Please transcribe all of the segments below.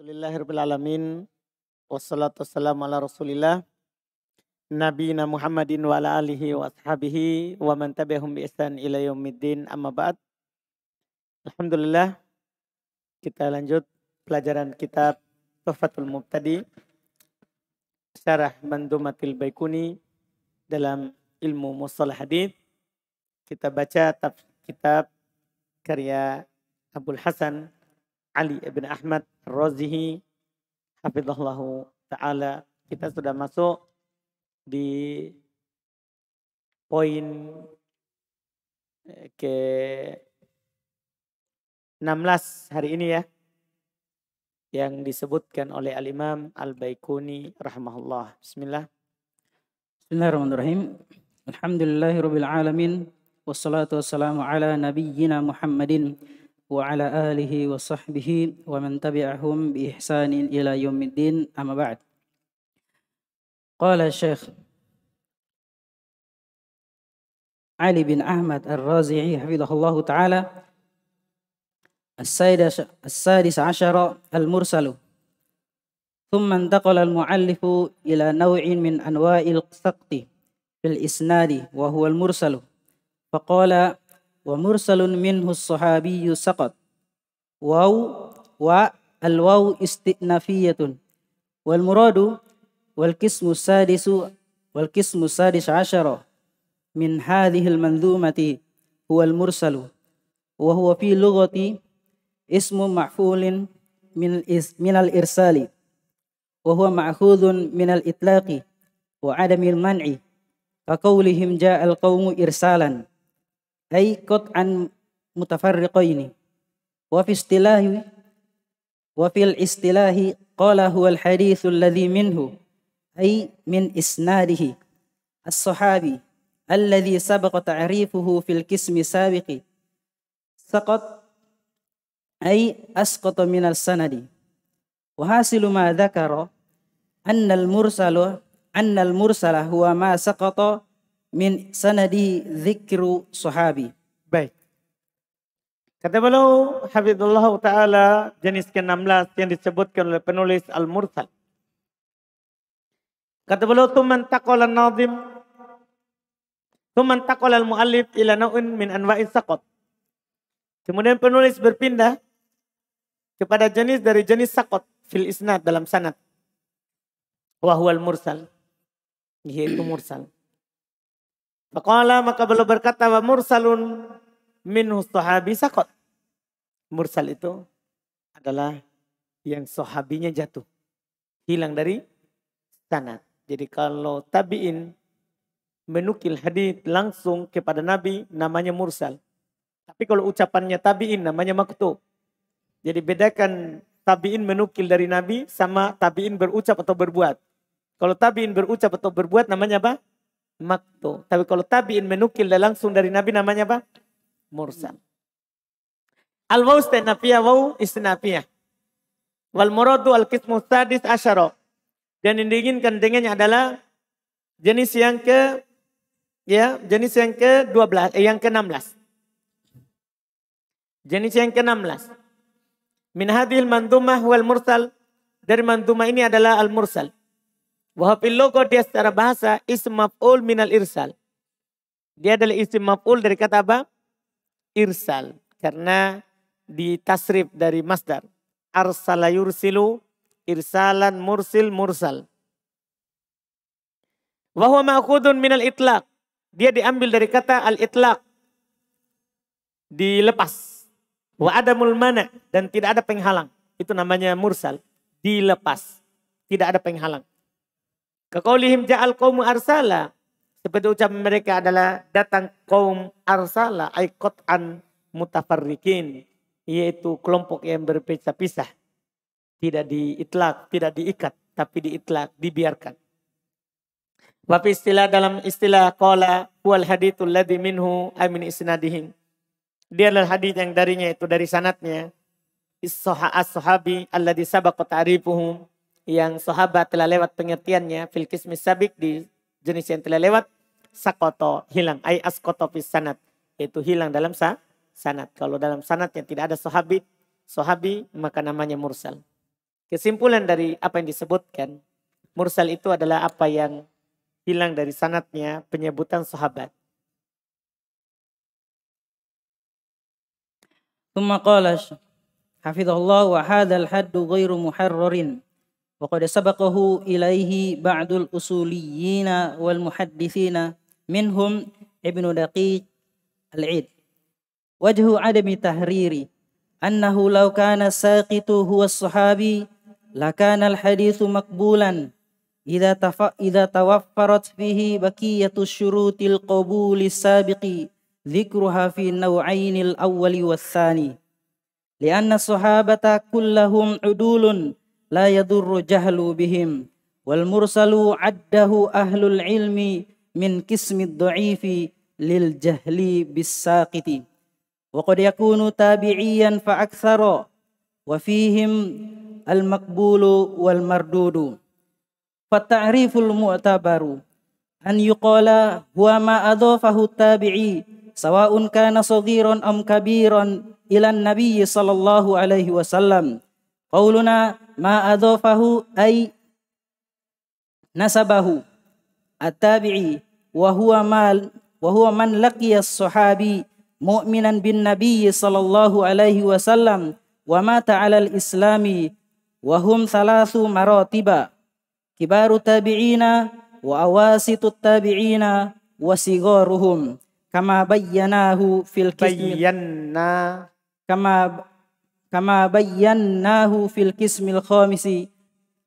Alhamdulillahirrahmanirrahim. Wassalatu wassalamu ala rasulillah. Nabiyina Muhammadin wa ala alihi wa ashabihi wa man tabi'ahum bi ihsan ila yaumiddin, amma ba'd. Alhamdulillah, kita lanjut pelajaran kitab Tuhfatul Mubtadi Syarah Mandumatil Baikuni dalam ilmu mustalah hadits. Kita baca kitab karya Abul Hasan Ali ibn Ahmad Ar-Razihi hafizahullahu ta'ala. Kita sudah masuk di poin ke 16 hari ini ya, yang disebutkan oleh Al-Imam Al-Baikuni rahimahullah. Bismillah. Bismillahirrahmanirrahim. Alhamdulillahirabbil alamin. Wassalatu wassalamu ala nabiyyina Muhammadin wa ala alihi wa sahbihi wa man tabi'ahum bi ihsanin ila yaumiddin, amma ba'd. Qala Syekh Ali bin Ahmad Ar-Razi'i hafizahullahu ta'ala, السادس عشر المرسل. ثم انتقل المؤلف إلى نوع من أنواع السقط في الإسناد وهو المرسل، فقال: ومرسل منه الصحابي سقط، والواو استئنافية، والمراد والقسم السادس عشر من هذه المنظومة هو المرسل، وهو في لغة اسم مفعول من الإرسال، وهو مأخوذ من الإطلاق وعدم المنع، كقولهم جاء القوم إرسالا، أي قطعا متفرقين. وفي الاصطلاح قال هو الحديث الذي منه، أي من إسناده، الصحابي الذي سبق تعريفه في القسم السابق. سقط أي أسقط من السند. وحاصل ما ذكر أن المرسل هو ما سقط min sanadi dzikru sahabi. Baik. Kata beliau hafizullah ta'ala, jenis ke-16 yang disebutkan oleh penulis Al-Mursal. Kata beliau thumman taqala an-nazim thumman taqala al-muallif ila naw'in min anwa'is saqat. Kemudian penulis berpindah kepada jenis dari jenis saqat fil isnad, dalam sanad. Wa huwal mursal, yaitu mursal. Faqala, maka beliau berkata, wa mursalun minhu sahabi saqat. Mursal itu adalah yang sahabinya jatuh, hilang dari sanad. Jadi kalau tabi'in menukil hadis langsung kepada Nabi namanya mursal. Tapi kalau ucapannya tabi'in namanya maqtu. Jadi bedakan tabi'in menukil dari Nabi sama tabi'in berucap atau berbuat. Kalau tabi'in berucap atau berbuat namanya apa? Maqtu. Tapi kalau tabi'in menukil dan langsung dari Nabi namanya apa? Mursal. Al-waw istinafiyah, waw istinafiyah. Wal muradu al-qismu sadis asyara. Dan yang diinginkan dengannya adalah jenis yang ke-12, yang ke-16. Jenis yang ke-16. Min hadhil mandumah wal mursal. Dari mandumah ini adalah al-mursal. Wahafil logo, dia secara bahasa ism maf'ul minal irsal. Dia adalah ism maf'ul dari kata apa? Irsal. Karena ditasrif dari masdar. Arsala yursilu, irsalan, mursil, mursal. Wahuwa ma'khudun minal itlaq. Dia diambil dari kata al-itlaq. Dilepas. Wa adamul mana, dan tidak ada penghalang. Itu namanya mursal. Dilepas. Tidak ada penghalang. Kaqaulihim ja'al qaumu arsala. Seperti ucapan mereka adalah datang kaum arsala, ay qat'an mutafarriqin, yaitu kelompok yang berpisah-pisah. Tidak diitlaq, tidak diikat, tapi diitlaq, dibiarkan. Wa fi istilah, dalam istilah qala huwal hadithul ladzi minhu ay min isnadihim. Dia adalah hadis yang darinya, itu dari sanadnya. As-sahabi alladzi sabaqa ta'rifuhum, yang sahabat telah lewat pengertiannya, fil qismi sabiq, di jenis yang telah lewat, saqata, hilang, ay asqata fis sanad, yaitu hilang dalam sanad. Kalau dalam sanad yang tidak ada sahabi, maka namanya mursal. Kesimpulan dari apa yang disebutkan, mursal itu adalah apa yang hilang dari sanadnya penyebutan sahabat. ثم قال حفظه الله وهذا الحد غير محرر وقد سبقه إليه بعض الأصوليين والمحدثين منهم ابن دقيق العيد. وجه عدم تحرير أنه لو كان الساقط هو الصحابي لكان الحديث مقبولا إذا توفرت فيه بقية الشروط القبول السابق ذكرها في النوعين الأول والثاني لأن الصحابة كلهم عدول لا يضر جهل بهم والمرسل عده أهل العلم من قسم الضعيف للجهل بالساقط وقد يكون تابعيا فأكثر وفيهم المقبول والمردود فالتعريف المعتبر أن يقال هو ما أضافه التابعي سواء كان صغيرا أم كبيرا إلى النبي صلى الله عليه وسلم. قولنا ما أضافه أي نسبه التابعي وهو من لقي الصحابي مؤمنا بالنبي صلى الله عليه وسلم ومات على الإسلام وهم 3 مراتب كبار التابعين وأواسط التابعين وصغارهم كما بيناه في القسم كما بيناه في القسم الخامس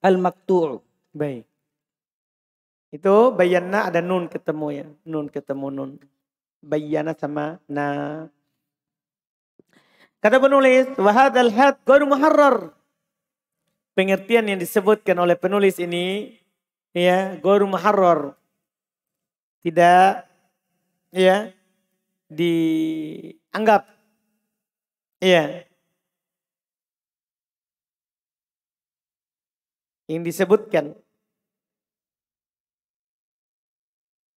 المقطوع. Baik. Itu bayanna ada nun ketemu ya. Nun ketemu nun. Bayana sama na. Kata penulis, wahadal had ghairu muharrar. Pengertian yang disebutkan oleh penulis ini ya, ghairu muharrar. Tidak ya dianggap ya. Yang disebutkan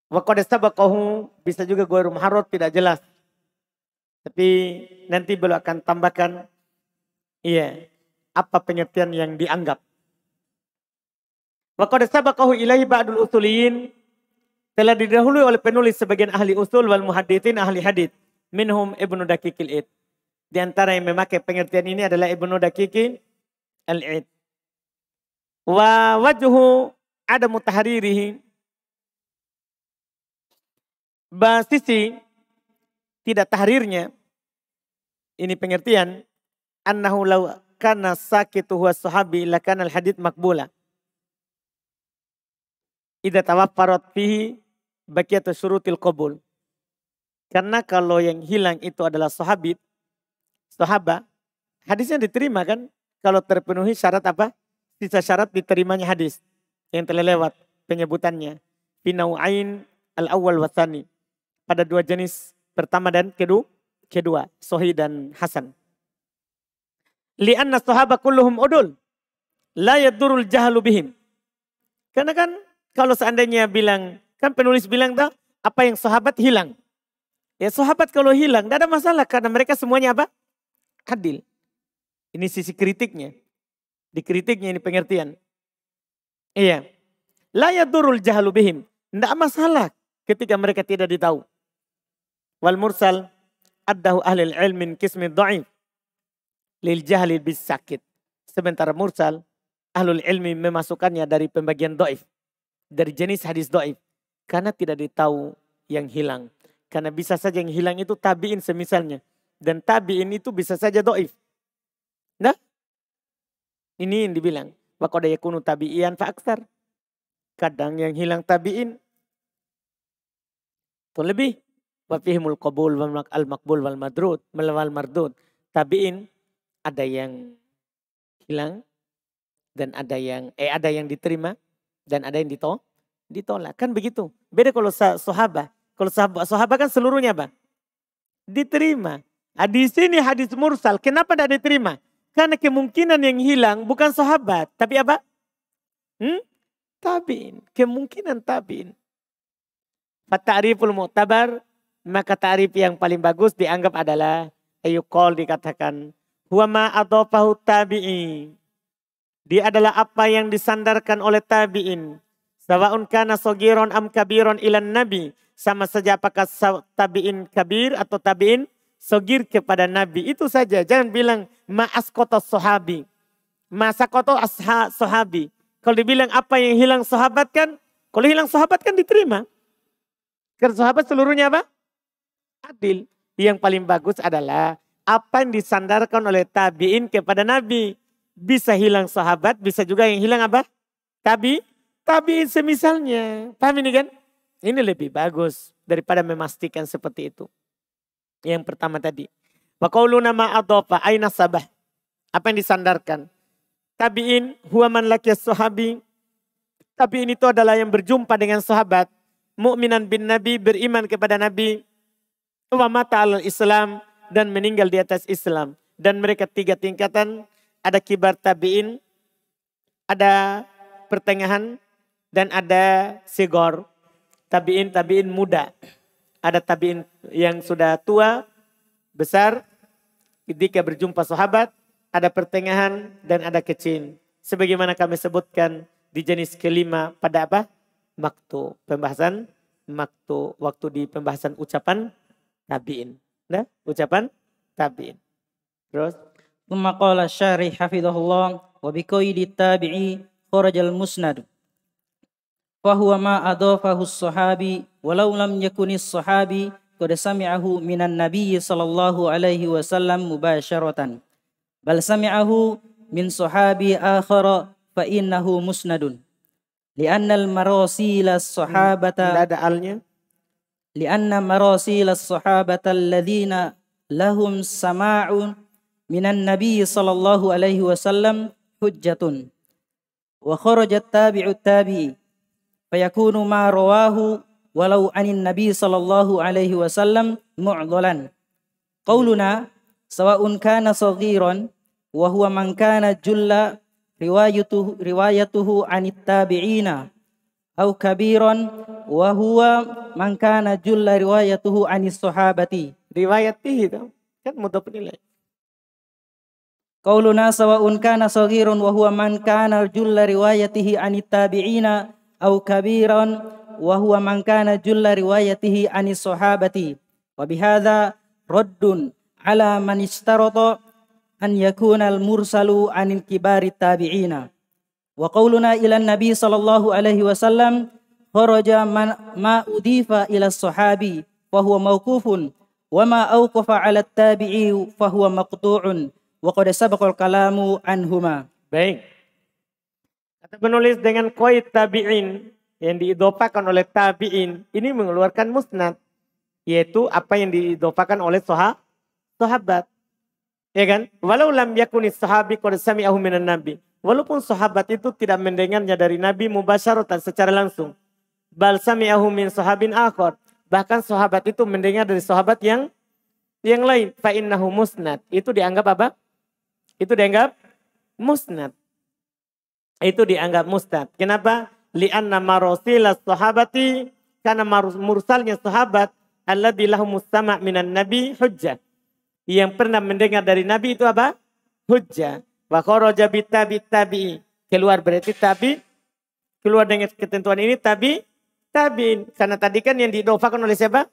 wa qad sabaqahu bisa juga ghairu muharrar tidak jelas. Tapi nanti beliau akan tambahkan iya apa pengertian yang dianggap. Wa qad sabaqahu ilaihi ba'dul usuliyin telah didahului oleh penulis sebagian ahli usul wal muhadditsin ahli hadits minhum Ibnu Daqiq al-Id. Di antara yang memakai pengertian ini adalah Ibnu Daqiq al-Id. Wa wajhu adamu tahririhi, sisi tidak tahrirnya ini pengertian annahu law kana sakitu huwa sahabi lakana al-hadits maqbula idza tawaffarat fihi baqiyatu syurutil qabul. Karena kalau yang hilang itu adalah sahabat, hadisnya diterima kan kalau terpenuhi syarat apa? Sisa syarat diterimanya hadis yang telah lewat penyebutannya. Finau'ain al-awwal wa tsani. Pada 2 jenis pertama dan kedua, sahih dan hasan. Li'anna sahaba kulluhum udul la yadurul jahlu bihim. Karena kan kalau seandainya bilang, kan penulis bilang dah apa yang sahabat hilang. Ya sahabat kalau hilang tidak ada masalah karena mereka semuanya apa? Adil. Ini sisi kritiknya. Dikritiknya ini pengertian. Iya. La yadurul jahlu bihim. Tidak masalah ketika mereka tidak ditahu. Wal mursal addahu ahlul ilmin qismi dha'if lil jahli bis sakit. Sementara mursal ahlul ilmi memasukkannya dari pembagian dhaif, dari jenis hadis dhaif karena tidak ditahu yang hilang. Karena bisa saja yang hilang itu tabi'in semisalnya dan tabi'in itu bisa saja dhaif. Nah, ini yang dibilang wa qad yakunu tabi'iyan fa aktsar. Kadang yang hilang tabi'in itu lebih. Wa fihimul qabul wal maqbul wal mardud. Tabi'in ada yang hilang dan ada yang diterima dan ada yang ditolak. Kan begitu. Beda kalau sahabat. Kalau sahabat kan seluruhnya apa? Diterima. Di sini hadis mursal. Kenapa tidak diterima? Karena kemungkinan yang hilang bukan sahabat. Tapi apa? Tabi'in. Kemungkinan tabi'in. Fata'riful mu'tabar. Maka ta'rif yang paling bagus dianggap adalah ayuqol dikatakan. Huwa ma adhafahu tabi'i. Dia adalah apa yang disandarkan oleh tabi'in. Sawa'un kana sogiron am kabiron ilan nabi. Sama saja apakah tabi'in kabir atau tabi'in sogir kepada nabi. Itu saja. Jangan bilang ma'askotos sahabi. Ma'askotos sahabi. Kalau dibilang apa yang hilang sahabat kan. Kalau hilang sahabat kan diterima. Karena sahabat seluruhnya apa? Adil. Yang paling bagus adalah apa yang disandarkan oleh tabi'in kepada nabi. Bisa hilang sahabat, bisa juga yang hilang apa? Tabi'in semisalnya. Paham ini kan? Ini lebih bagus daripada memastikan seperti itu. Yang pertama tadi. Wa qauluna ma adhafa aina sabah. Apa yang disandarkan? Tabi'in huwa man laqiyas sahabi. Tabi'in itu adalah yang berjumpa dengan sahabat. Mu'minan bin nabi, beriman kepada nabi. Wa mata alal islam, dan meninggal di atas Islam. Dan mereka 3 tingkatan. Ada kibar tabi'in, ada pertengahan, dan ada sigor. Tabi'in muda. Ada tabi'in yang sudah tua, besar, ketika berjumpa sahabat, ada pertengahan, dan ada kecil. Sebagaimana kami sebutkan di jenis kelima pada apa? Maktu. Pembahasan maktu. Waktu di pembahasan ucapan tabi'in. Nah, ucapan tabi'in. Terus? ثم قال الشارح حفظه الله وبقيد التابعي خرج المسند فهو ما أضافه الصحابي ولو لم يكن الصحابي قد سمعه من النبي صلى الله عليه وسلم مباشرة بل سمعه من صحابي آخر فإنه مسند لأن المراسيل الصحابة لأن مراسيل الصحابة الذين لهم سماع من النبي صلى الله عليه وسلم حجة وخرج التابع التابعي فيكون ما رواه ولو عن النبي صلى الله عليه وسلم معضلا قولنا سواء كان صغيرا وهو من كان جل روايته عن التابعين أو كبيرا وهو من كان جل روايته عن الصحابة روايته kan mudhaf ilaih. Qauluna sawa'un kana saghiran wa huwa man kana julla riwayatihi anit tabi'ina aw kabiran wa huwa man kana julla riwayatihi anis sahabati wa bihadza raddun ala man istarata an yakuna al mursalu anil kibarit tabi'ina wa qauluna ila nabi sallallahu alaihi wasallam kharaja ma udifa ila sahabi fa huwa mauqufun wa ma awqafa ala tabi'i fa huwa maqtu'un wa qad sabaqal kalamu anhuma. Baik. Kata penulis dengan qaid tabi'in yang diidhofakan oleh tabi'in ini mengeluarkan musnad, yaitu apa yang diidhofakan oleh sahabat. Ya kan? Walau lam yakunis sahabi qad sami'ahu minan nabi. Walaupun sahabat itu tidak mendengarnya dari nabi mubasyaratan secara langsung. Bal sami'ahu min sahabin akhar. Bahkan sahabat itu mendengar dari sahabat yang lain. Fa innahu musnad. Itu dianggap apa? Itu dianggap musnad. Itu dianggap musnad. Kenapa? Li'anna marasilas sahabati, karena mursalnya sahabat alladzi lahumus sama' minan nabi hujjah. Yang pernah mendengar dari nabi itu apa? Hujjah. Wa kharaja tabi'i. Keluar berarti tabi. Keluar dengan ketentuan ini tabi'in. Karena tadi kan yang diidhofakan oleh siapa?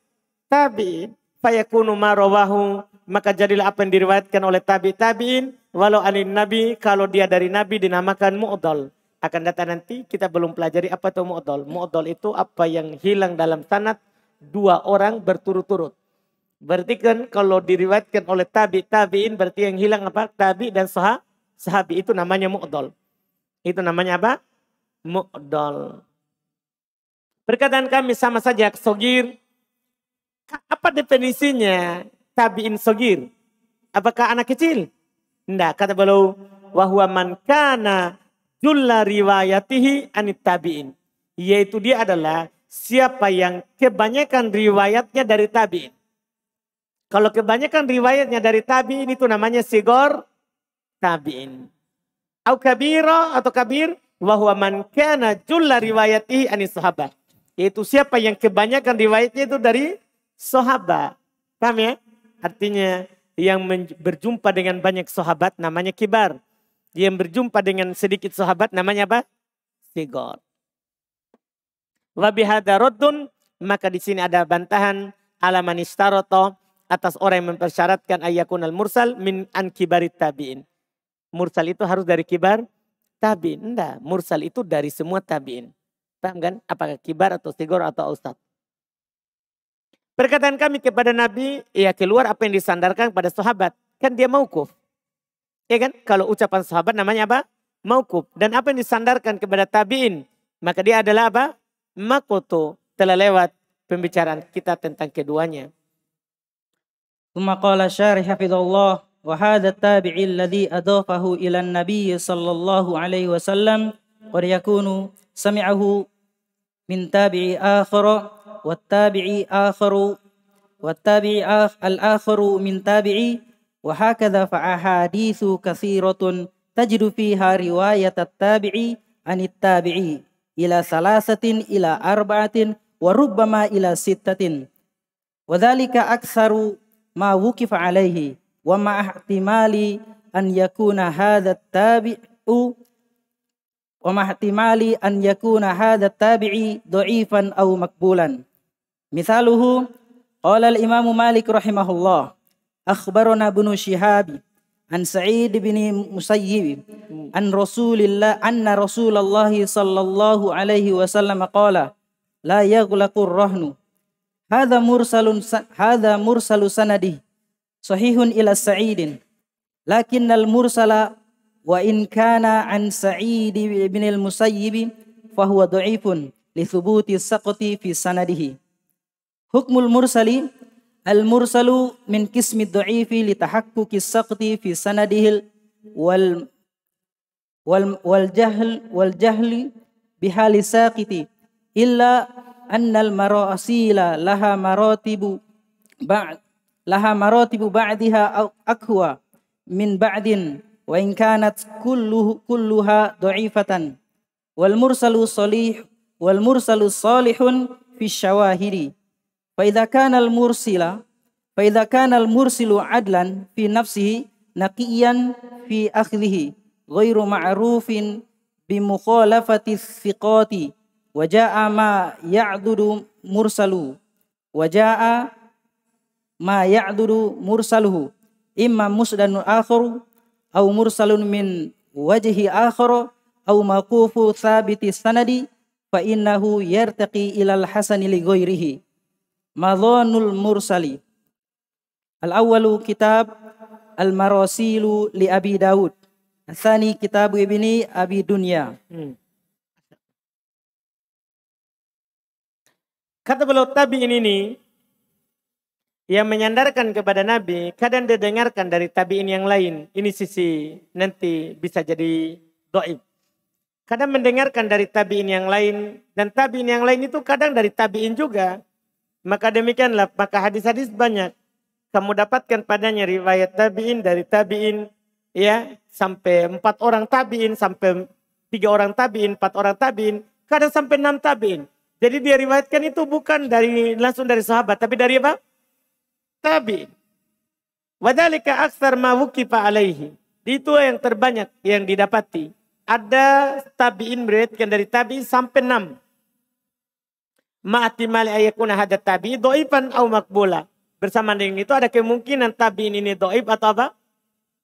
Tabi'in. Fayakunu ma rawahu, maka jadilah apa yang diriwayatkan oleh tabi'in walau anin nabi, kalau dia dari nabi dinamakan mu'dhal. Akan datang nanti kita belum pelajari apa itu mu'dhal. Mu'dhal itu apa yang hilang dalam sanad 2 orang berturut-turut. Berarti kan kalau diriwayatkan oleh tabi'in berarti yang hilang apa? Tabi dan sahabi, itu namanya mu'dhal. Itu namanya apa? Mu'dhal. Perkataan kami sama saja, sogir. Apa definisinya tabi'in sogir? Apakah anak kecil? Tidak, kata beliau, wahwa man kana julla riwayatihi anit tabi'in. Yaitu dia adalah siapa yang kebanyakan riwayatnya dari tabi'in. Kalau kebanyakan riwayatnya dari tabi'in itu namanya sigor tabi'in. Au kabira atau kabir, wahwa man kana julla riwayatihi anis sahabat. Yaitu siapa yang kebanyakan riwayatnya itu dari sahabat. Paham ya? Artinya yang berjumpa dengan banyak sahabat namanya kibar. yang berjumpa dengan sedikit sahabat namanya apa? Sigor. Wa bihadza raddun, maka di sini ada bantahan ala man istarata, atas orang yang mempersyaratkan ayyakunal mursal min an kibarit tabi'in. Mursal itu harus dari kibar tabi'in. Enggak, mursal itu dari semua tabi'in. Paham kan? Apakah kibar atau sigor atau ausat. Perkataan kami kepada Nabi, ya keluar apa yang disandarkan pada sahabat. Kan dia mauquf. Ya kan? Kalau ucapan sahabat namanya apa? Mauquf. Dan apa yang disandarkan kepada tabi'in, maka dia adalah apa? Makoto. Telah lewat pembicaraan kita tentang keduanya. ثم قال الشارح حفظه الله وهذا التابعي الذي أضافه إلى النبي صلى الله عليه وسلم قد يكون سمعه من تابعي آخر والتابعي الآخر من تابعي وهكذا فأحاديث كثيرة تجد فيها رواية التابعي عن التابعي إلى 3 إلى 4 وربما إلى 6 وذلك أكثر ما وقف عليه ومع احتمال أن يكون هذا التابعي ضعيفا أو مقبولا. مثاله قال الإمام مالك رحمه الله أخبرنا ابن شهاب عن سعيد بن مسيب أن رسول الله صلى الله عليه وسلم قال لا يغلق الرهن. هذا مرسل سنده صحيح إلى سعيد لكن المرسل وإن كان عن سعيد بن المسيب فهو ضعيف لثبوت السقط في سنده. حكم المرسل من قسم الضعيف لتحقق السقط في سنده والجهل بحال الساقط إلا أن المراسيل لها مراتب بعدها أقوى من بعد وإن كانت كلها ضعيفة والمرسل صالح في الشواهد فإذا كان المرسل عدلا في نفسه نقيا في أخذه غير معروف بمخالفة الثقات وجاء ما يعدل مرسله إما مسند آخر أو مرسل من وجه آخر أو موقوف ثابت السند فإنه يرتقي إلى الحسن لغيره. مظان المرسل الأول كتاب المراسيل لأبي داود الثاني كتاب ابن أبي دنيا. Kata beliau tabi'in ini yang menyandarkan kepada Nabi, kadang didengarkan dari tabi'in yang lain. Ini sisi nanti bisa jadi dhaif. Kadang mendengarkan dari tabi'in yang lain, dan tabi'in yang lain itu kadang dari tabi'in juga. Maka demikianlah, maka hadis-hadis banyak. Kamu dapatkan padanya riwayat tabi'in dari tabi'in, ya, sampai 4 orang tabi'in, sampai 3 orang tabi'in, 4 orang tabi'in, kadang sampai 6 tabi'in. Jadi dia riwayatkan itu bukan langsung dari sahabat, tapi dari apa? Tabi'in. Wadzalika aktsar ma wuqifa alaihi. Itu yang terbanyak yang didapati. Ada tabi'in meriwayatkan dari tabi'in sampai 6. Ma'atimali ayakuna hadat tabi'i dhaifan au maqbula. Bersama dengan itu ada kemungkinan tabi'in ini dhaif atau apa?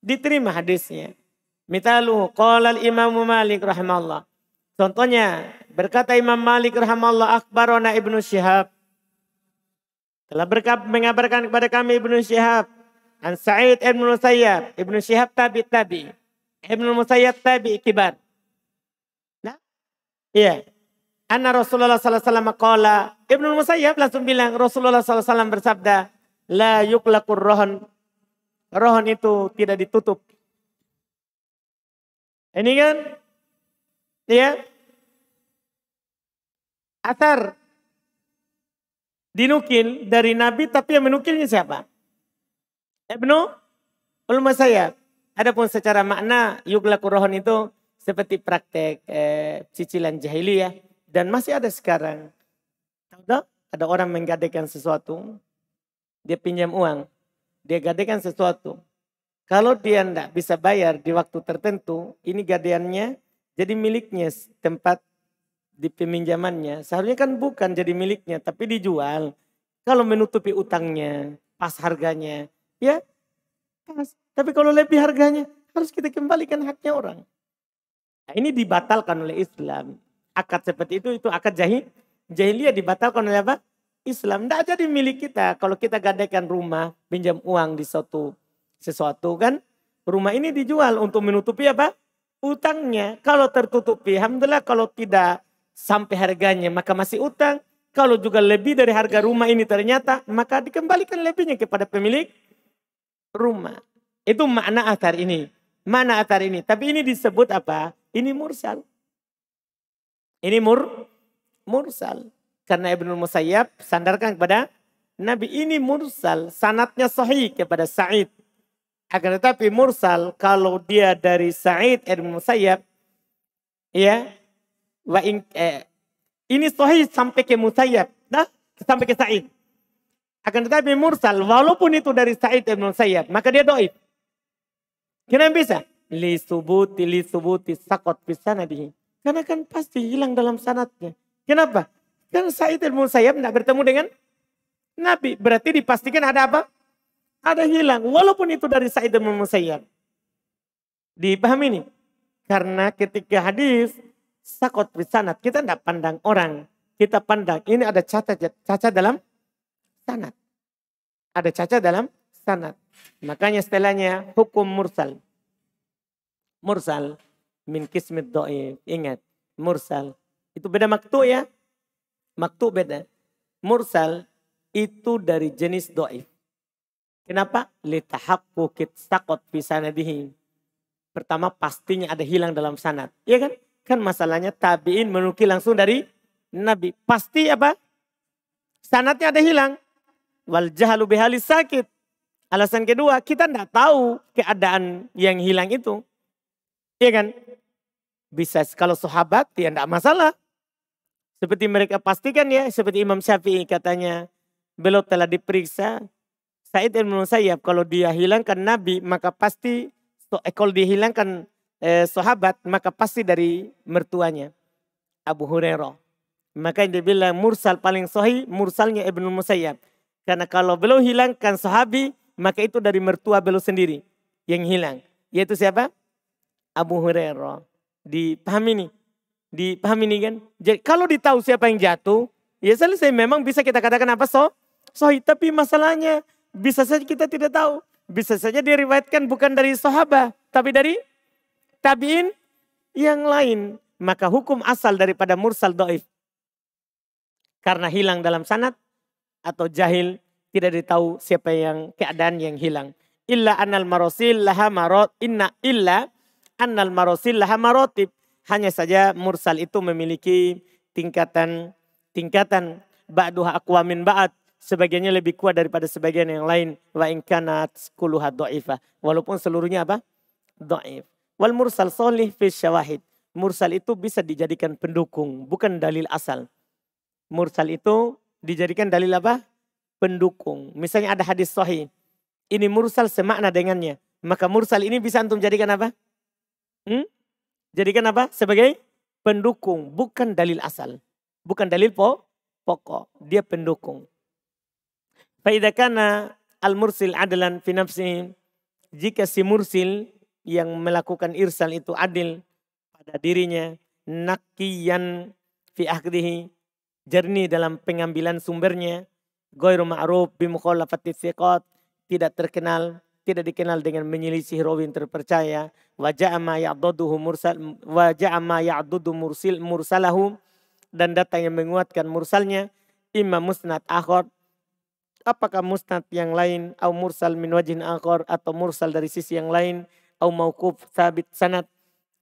Diterima hadisnya. Mitalu qala al-Imam Malik rahimahullah. Contohnya berkata Imam Malik rahimahullah akhbarana Ibnu Syihab. Telah mengabarkan kepada kami Ibnu Syihab. An Sa'id ibn Musayyab. Ibnu Syihab tabi. Ibnu Musayyab tabi kibar. Nah, iya. Anna Rasulullah sallallahu alaihi wasallam qala. Ibnu Musayyab langsung bilang Rasulullah sallallahu alaihi wasallam bersabda, la yuqlaqur rohon. Rohon itu tidak ditutup. Ini kan, ya, athar dinukil dari Nabi, tapi yang menukilnya siapa? Ibnu Musayyab. Adapun secara makna yuqlaqur rohon itu seperti praktek cicilan jahiliyah dan masih ada sekarang. Tahu, ada orang menggadaikan sesuatu, dia pinjam uang, dia gadaikan sesuatu. Kalau dia tidak bisa bayar di waktu tertentu, ini gadaiannya jadi miliknya tempat di peminjamannya. Seharusnya kan bukan jadi miliknya, tapi dijual. Kalau menutupi utangnya, pas harganya, ya pas. Tapi kalau lebih harganya, harus kita kembalikan haknya orang. Nah, ini dibatalkan oleh Islam. Akad seperti itu akad jahiliyah dibatalkan oleh apa? Islam. Tidak jadi milik kita. Kalau kita gadaikan rumah, pinjam uang di sesuatu kan. Rumah ini dijual untuk menutupi apa? Utangnya. Kalau tertutupi, alhamdulillah. Kalau tidak sampai harganya, maka masih utang. Kalau juga lebih dari harga rumah ini ternyata, maka dikembalikan lebihnya kepada pemilik rumah. Itu makna athar ini. Mana athar ini? Tapi ini disebut apa? Ini mursal. Ini mursal. Karena Ibnu Musayyab sandarkan kepada Nabi, ini mursal. Sanatnya sahih kepada Sa'id. Akan tetapi mursal kalau dia dari Sa'id Ibnu Musayyab, ya, ini sahih sampai ke Musayyab, nah, sampai ke Sa'id. Akan tetapi mursal walaupun itu dari Sa'id Ibnu Musayyab, maka dia dhaif. Kenapa bisa? Li subuti sakot bisanadihi. Karena kan pasti hilang dalam sanatnya. Kenapa? Karena Sa'id Ibnu Musayyab tidak bertemu dengan Nabi. Berarti dipastikan ada apa? Ada hilang. Walaupun itu dari Sa'id Ibnu Musayyab. Dipahami ini? Karena ketika hadis sakot bisanad, kita tidak pandang orang. Kita pandang ini ada cacat dalam sanad. Ada cacat dalam sanad. Makanya setelahnya hukum mursal. Mursal min kismit dhaif. Ingat, mursal itu beda maktu ya. Maktu beda. Mursal itu dari jenis dhaif. Kenapa? Litahaqquqit saqat fi sanadihi. Pertama pastinya ada hilang dalam sanad. Iya kan? Kan masalahnya tabi'in menukil langsung dari Nabi. Pasti apa? Sanadnya ada hilang. Wal jahlu bihalis sakit. Alasan kedua, kita tidak tahu keadaan yang hilang itu. Iya kan? Bisa kalau sahabat ya tidak masalah. Seperti mereka pastikan ya, seperti Imam Syafi'i katanya, beliau telah diperiksa Sa'id Ibnu Musayyab, kalau dia hilangkan Nabi maka pasti, kalau dihilangkan sahabat maka pasti dari mertuanya Abu Hurairah. Maka dia bilang mursal paling sahih mursalnya Ibnu Musayyab. Karena kalau beliau hilangkan sahabi maka itu dari mertua beliau sendiri yang hilang. Yaitu siapa? Abu Hurairah. Dipahami nih? Dipahami nih kan? Jadi kalau ditahu siapa yang jatuh, ya selesai. Memang bisa kita katakan apa? Sahih. Tapi masalahnya bisa saja kita tidak tahu. Bisa saja diriwayatkan bukan dari sahabat, tapi dari tabi'in yang lain. Maka hukum asal daripada mursal dhaif. Karena hilang dalam sanad atau jahil, tidak ditahu siapa yang keadaan yang hilang. Illa annal marosil laha marot inna illa annal marosil laha marotib. Hanya saja mursal itu memiliki tingkatan ba'duha aqwa min ba'd. Sebagiannya lebih kuat daripada sebagian yang lain. Wa in kanat kulluha dha'ifah. Walaupun seluruhnya apa? Dhaif. Wal mursal sholih fi syawahid. Mursal itu bisa dijadikan pendukung, bukan dalil asal. Mursal itu dijadikan dalil apa? Pendukung. Misalnya ada hadis sahih. Ini mursal semakna dengannya. Maka mursal ini bisa antum jadikan apa? Jadikan apa? Sebagai pendukung. Bukan dalil asal. Bukan dalil pokok. Dia pendukung. Fa'idha kana al-mursil adalan fi nafsihi. Jika si mursil yang melakukan irsal itu adil pada dirinya. Nakiyan fi akhdihi. Jernih dalam pengambilan sumbernya. Ghairu ma'ruf bimukhalafati thiqat. Tidak dikenal dengan menyelisih rawi yang terpercaya. Wa ja'ama ya'dudu mursalahu. Dan datang yang menguatkan mursalnya. Imma musnad akhar. Apakah musnad yang lain. Atau mursal min wajhin akhar. Atau mursal dari sisi yang lain. Atau mauquf sabit sanad.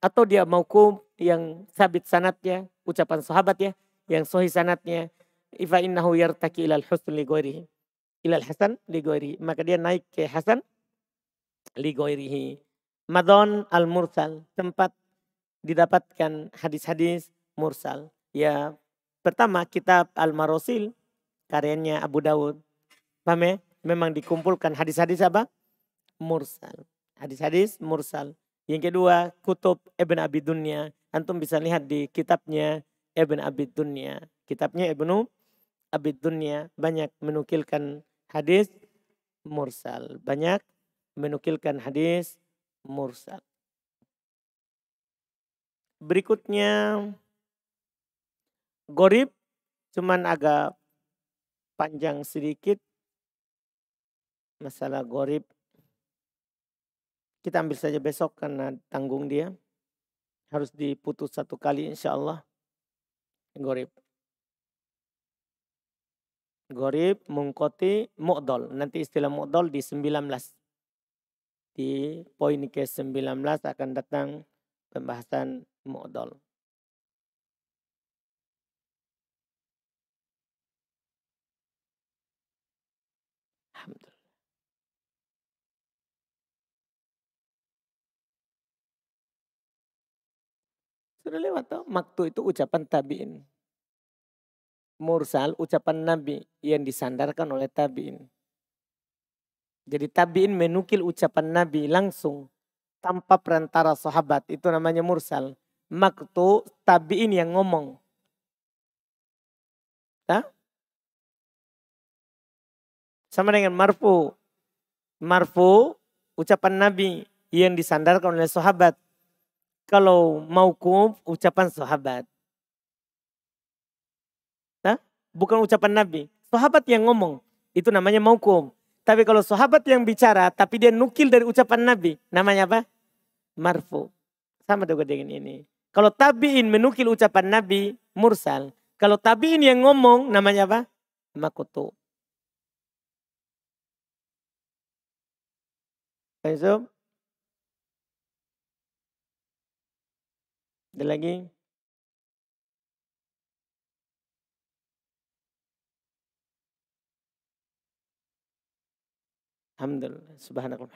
Atau dia mauquf yang sabit sanadnya. Ucapan sahabat ya. Yang sahih sanadnya. Ifa innahu yartaki ilal husn li ghairihi. Ilal hasan li ghairihi. Maka dia naik ke hasan li ghairihi. Madon al-mursal. Tempat didapatkan hadis-hadis mursal. Ya, pertama kitab Al-Marosil. Karyanya Abu Dawud. Paham ya? Memang dikumpulkan hadis-hadis apa? Mursal. Hadis-hadis mursal. Yang kedua, kutub Ibn Abi Dunya. Antum bisa lihat di kitabnya Ibn Abi Dunya. Kitabnya Ibnu Abi Dunya banyak menukilkan hadis mursal. Banyak menukilkan hadis mursal. Berikutnya gorib, cuman agak panjang sedikit. Masalah gorib. Kita ambil saja besok karena tanggung dia. Harus diputus satu kali insya Allah. Gorib. Gorib, mungkoti, mu'dol. Nanti istilah mu'dol di 19. Di poin ke-19 akan datang pembahasan mu'dol. Alhamdulillah. Sudah lewat toh? Maktu itu ucapan tabi'in. Mursal ucapan Nabi yang disandarkan oleh tabi'in. Jadi tabi'in menukil ucapan Nabi langsung tanpa perantara sahabat. Itu namanya mursal. Maktu tabi'in yang ngomong. Hah? Sama dengan marfu. Marfu ucapan Nabi yang disandarkan oleh sahabat. Kalau mauquf ucapan sahabat. Hah? Bukan ucapan Nabi. Sahabat yang ngomong. Itu namanya mauquf. Tapi kalau sahabat yang bicara tapi dia nukil dari ucapan Nabi. Namanya apa? Marfu. Sama juga dengan ini. Kalau tabi'in menukil ucapan Nabi, mursal. Kalau tabi'in yang ngomong namanya apa? Makutu. Baik, ada lagi? Alhamdulillah. Subhanallah.